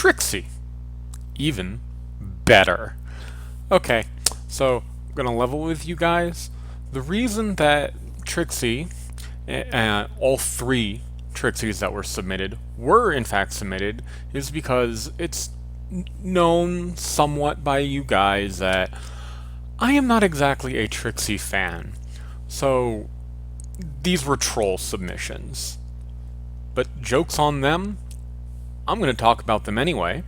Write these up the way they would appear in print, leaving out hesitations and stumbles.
Trixie. Even better. Okay, so I'm gonna level with you guys. The reason that Trixie, all three Trixies that were submitted were in fact submitted is because it's known somewhat by you guys that I am not exactly a Trixie fan. So these were troll submissions. But joke's on them. I'm going to talk about them anyway.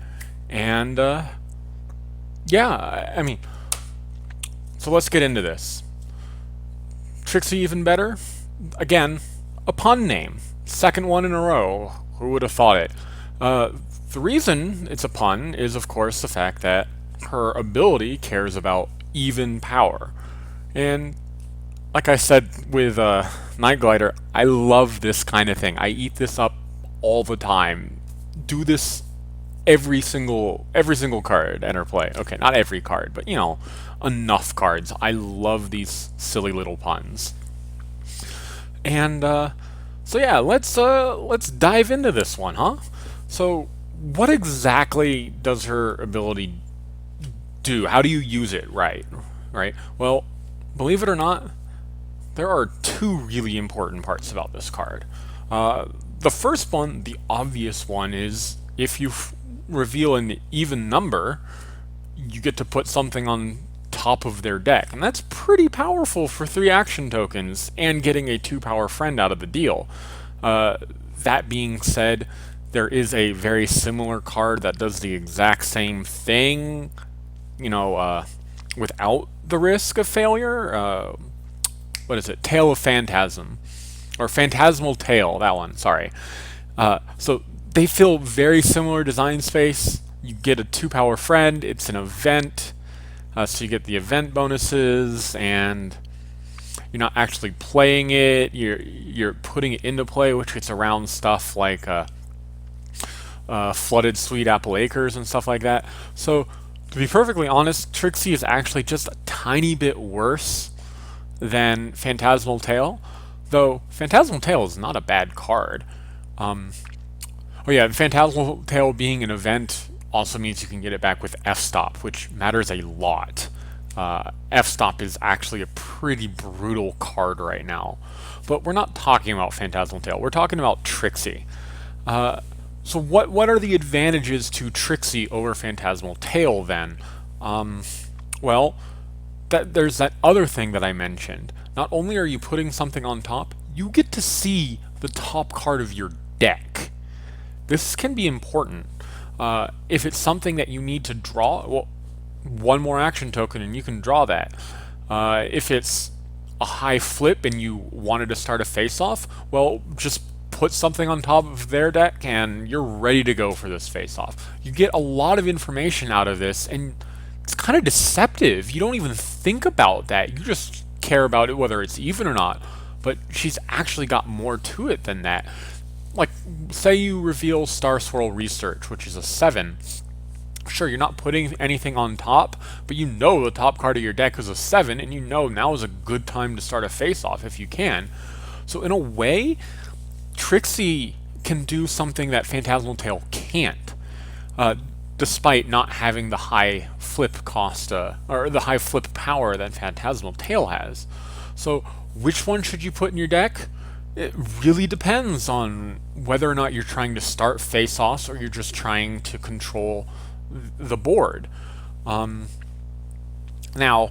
And, yeah, I mean, so let's get into this. Trixie even better? Again, a pun name. Second one in a row. Who would have thought it? The reason it's a pun is, of course, the fact that her ability cares about even power. And like I said with Night Glider, I love this kind of thing. I eat this up all the time. Do this every single card enter play. Okay, not every card, but you know, enough cards. I love these silly little puns. And so yeah, let's dive into this one, huh? So what exactly does her ability do? How do you use it right? Right? Well, believe it or not, there are two really important parts about this card. The first one, the obvious one, is if you reveal an even number, you get to put something on top of their deck. And that's pretty powerful for 3 action tokens and getting a 2-power friend out of the deal. That being said, there is a very similar card that does the exact same thing, you know, without the risk of failure. What is it? Tale of Phantasm. Or Phantasmal Tale, that one, sorry. So they feel very similar design space. You get a 2-power friend, it's an event, so you get the event bonuses, and you're not actually playing it, you're putting it into play, which gets around stuff like Flooded Sweet Apple Acres and stuff like that. So, to be perfectly honest, Trixie is actually just a tiny bit worse than Phantasmal Tale, though Phantasmal Tale is not a bad card. Oh yeah, Phantasmal Tale being an event also means you can get it back with F-Stop, which matters a lot. F-Stop is actually a pretty brutal card right now. But we're not talking about Phantasmal Tale, we're talking about Trixie. So what are the advantages to Trixie over Phantasmal Tale then? Well, there's that other thing that I mentioned. Not only are you putting something on top, you get to see the top card of your deck. This can be important. If it's something that you need to draw, well, one more action token and you can draw that. If it's a high flip and you wanted to start a face-off, well, just put something on top of their deck and you're ready to go for this face-off. You get a lot of information out of this, and it's kind of deceptive. You don't even think about that. You just care about it whether it's even or not. But she's actually got more to it than that. Like, say you reveal Star Swirl Research, which is a 7. Sure, you're not putting anything on top, but you know the top card of your deck is a 7, and you know now is a good time to start a face-off if you can. So in a way, Trixie can do something that Phantasmal Tale can't, despite not having the high flip cost, or the high flip power that Phantasmal Tale has. So which one should you put in your deck? It really depends on whether or not you're trying to start face-offs or you're just trying to control the board. Now,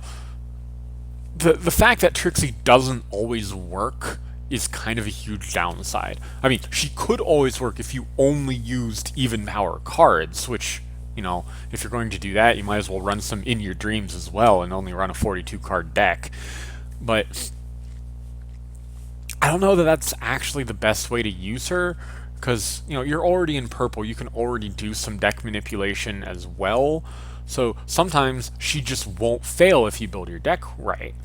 the fact that Trixie doesn't always work is kind of a huge downside. I mean, she could always work if you only used even power cards, which, you know, if you're going to do that, you might as well run some In Your Dreams as well and only run a 42 card deck. But I don't know that that's actually the best way to use her, because, you know, you're already in purple, you can already do some deck manipulation as well, so sometimes she just won't fail if you build your deck right.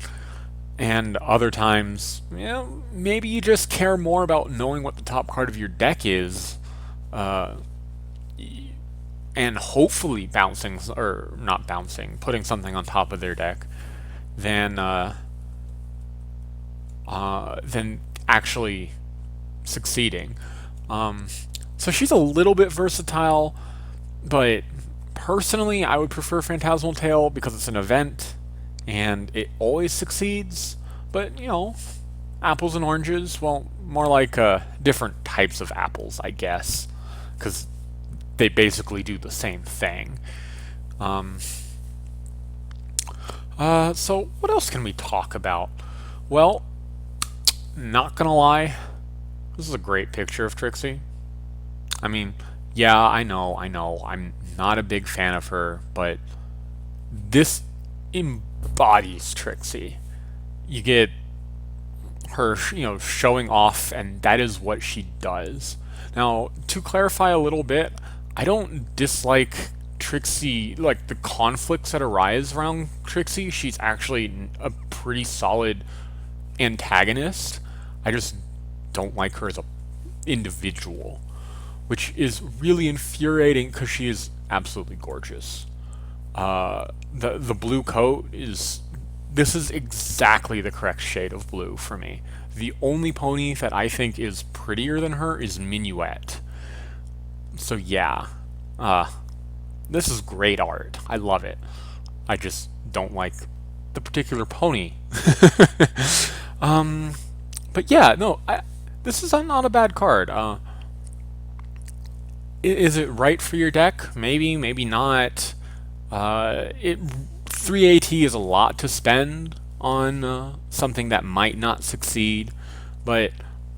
And other times, you know, maybe you just care more about knowing what the top card of your deck is, and hopefully bouncing, or not bouncing, putting something on top of their deck, than actually succeeding. So she's a little bit versatile, But personally, I would prefer Phantasmal Tale because it's an event and it always succeeds. But, apples and oranges, well, more like different types of apples, I guess, because they basically do the same thing. Um, so what else can we talk about? Well, not gonna lie, this is a great picture of Trixie. I mean, yeah, I know, I'm not a big fan of her, but this embodies Trixie. You get her, showing off, and that is what she does. Now, to clarify a little bit, I don't dislike Trixie, like the conflicts that arise around Trixie. She's actually a pretty solid antagonist. I just don't like her as a individual, which is really infuriating because she is absolutely gorgeous. The blue coat is this is exactly the correct shade of blue for me. The only pony that I think is prettier than her is Minuet. So yeah, uh, this is great art. I love it. I just don't like the particular pony. um, but yeah, no, this is not a bad card. Is it right for your deck? Maybe, maybe not. It 3 AT is a lot to spend on something that might not succeed, but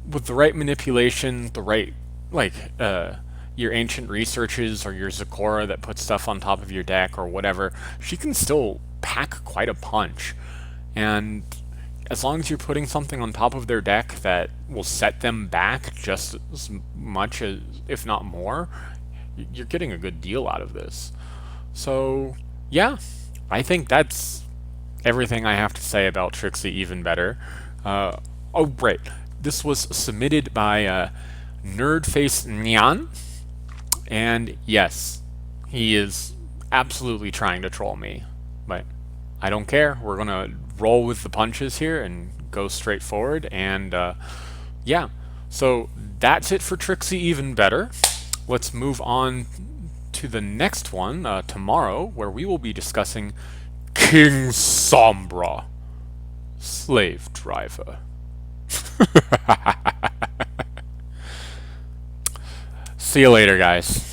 with the right manipulation, the right like your ancient researches or your Zakora that puts stuff on top of your deck or whatever, she can still pack quite a punch. And as long as you're putting something on top of their deck that will set them back just as much as, if not more, you're getting a good deal out of this. So, yeah, I think that's everything I have to say about Trixie Even Better. Oh, right. This was submitted by nerdfacenyan, and yes, he is absolutely trying to troll me, but I don't care. We're gonna roll with the punches here and go straight forward, and yeah. So that's it for Trixie Even Better. Let's move on to the next one tomorrow, where we will be discussing King Sombra, Slave Driver. See you later, guys.